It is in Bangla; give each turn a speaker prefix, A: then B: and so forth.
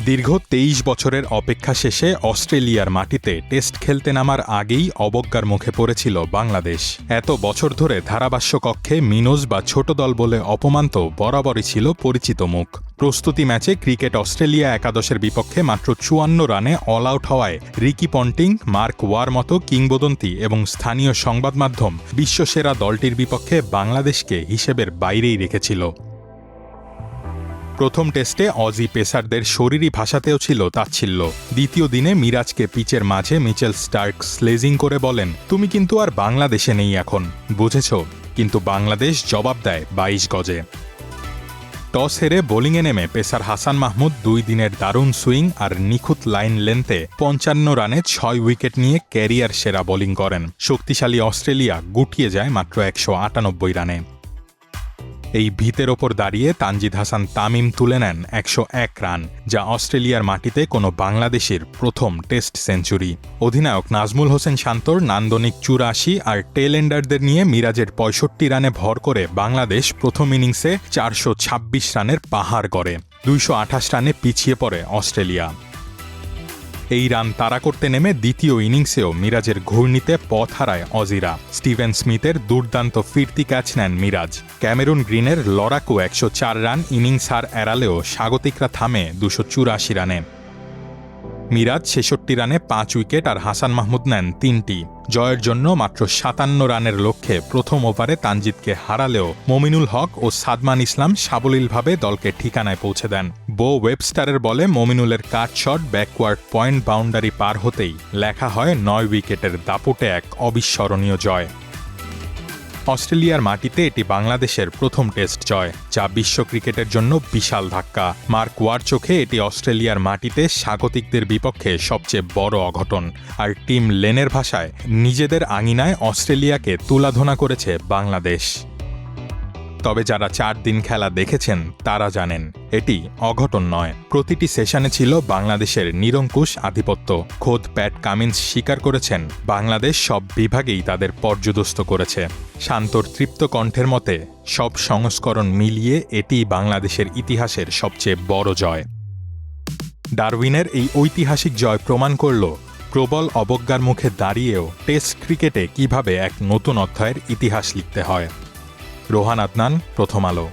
A: দীর্ঘ ২৩ বছরের অপেক্ষা শেষে অস্ট্রেলিয়ার মাটিতে টেস্ট খেলতে নামার আগেই অবজ্ঞার মুখে পড়েছিল বাংলাদেশ। এত বছর ধরে ধারাভাষ্য কক্ষে মিনোজ বা ছোট দল বলে অপমান তো বরাবরই ছিল পরিচিত মুখ। প্রস্তুতি ম্যাচে ক্রিকেট অস্ট্রেলিয়া একাদশের বিপক্ষে মাত্র ৫৪ রানে অল আউট হওয়ায় রিকি পন্টিং, মার্ক ওয়ার মতো কিংবদন্তি এবং স্থানীয় সংবাদ মাধ্যম বিশ্বসেরা দলটির বিপক্ষে বাংলাদেশকে হিসেবের বাইরেই রেখেছিল। প্রথম টেস্টে অজি পেসারদের শরীরী ভাষাতেও ছিল তাচ্ছিল্য। দ্বিতীয় দিনে মিরাজকে পিচের মাঝে মিচেল স্টার্ক স্লেজিং করে বলেন, তুমি কিন্তু আর বাংলাদেশে নেই এখন, বুঝেছ? কিন্তু বাংলাদেশ জবাব দেয় ২২ গজে। টস হেরে বোলিংয়ে নেমে পেসার হাসান মাহমুদ ২ দিনের দারুণ সুইং আর নিখুঁত লাইন লেন্থে ৫৫ রানে ৬ উইকেট নিয়ে ক্যারিয়ার সেরা বোলিং করেন। শক্তিশালী অস্ট্রেলিয়া গুটিয়ে যায় মাত্র ১৯৮ রানে। এই ভিতের ওপর দাঁড়িয়ে তানজিদ হাসান তামিম তুলে নেন ১০১ রান, যা অস্ট্রেলিয়ার মাটিতে কোনো বাংলাদেশির প্রথম টেস্ট সেঞ্চুরি। অধিনায়ক নাজমুল হোসেন শান্তর নান্দনিক ৮৪ আর টেল এন্ডারদের নিয়ে মিরাজের ৬৫ রানে ভর করে বাংলাদেশ প্রথম ইনিংসে ৪২৬ রানের পাহাড় গড়ে। ২২৮ রানে পিছিয়ে পড়ে অস্ট্রেলিয়া। এই রান তাড়া করতে নেমে দ্বিতীয় ইনিংসেও মিরাজের ঘূর্ণিতে পথ হারায় অজিরা। স্টিভেন স্মিথের দুর্দান্ত ফিরতি ক্যাচ নেন মিরাজ। ক্যামেরুন গ্রিনের লড়াকু ১০৪ রান ইনিংস হার এড়ালেও স্বাগতিকরা থামে ২৮৪ রানে। মিরাজ ৬৬ রানে ৫ উইকেট আর হাসান মাহমুদ নেন ৩টি। জয়ের জন্য মাত্র ৫৭ রানের লক্ষ্যে প্রথম ওভারে তানজিদকে হারালেও মমিনুল হক ও সাদমান ইসলাম সাবলীলভাবে দলকে ঠিকানায় পৌঁছে দেন। বো ওয়েবস্টারের বলে মমিনুলের কাট শট ব্যাকওয়ার্ড পয়েন্ট বাউন্ডারি পার হতেই লেখা হয় ৯ উইকেটের দাপুটে এক অবিস্মরণীয় জয়। অস্ট্রেলিয়ার মাটিতে এটি বাংলাদেশের প্রথম টেস্ট জয়, যা বিশ্ব ক্রিকেটের জন্য বিশাল ধাক্কা। মার্ক ওয়ার চোখে এটি অস্ট্রেলিয়ার মাটিতে স্বাগতিকদের বিপক্ষে সবচেয়ে বড় অঘটন। আর টিম লেনের ভাষায়, নিজেদের আঙিনায় অস্ট্রেলিয়াকে তুলাধনা করেছে বাংলাদেশ। তবে যারা ৪ দিন খেলা দেখেছেন তারা জানেন, এটি অঘটন নয়। প্রতিটি সেশনে ছিল বাংলাদেশের নিরঙ্কুশ আধিপত্য। খোদ প্যাট কামিন্স স্বীকার করেছেন, বাংলাদেশ সব বিভাগেই তাদের পর্যুদস্ত করেছে। শান্তর তৃপ্ত কণ্ঠের মতে, সব সংস্করণ মিলিয়ে এটি বাংলাদেশের ইতিহাসের সবচেয়ে বড় জয়। ডারউইনের এই ঐতিহাসিক জয় প্রমাণ করল, প্রবল অবজ্ঞার মুখে দাঁড়িয়েও টেস্ট ক্রিকেটে কিভাবে এক নতুন অধ্যায়ের ইতিহাস লিখতে হয়। রোহান আদনান, প্রথম আলো।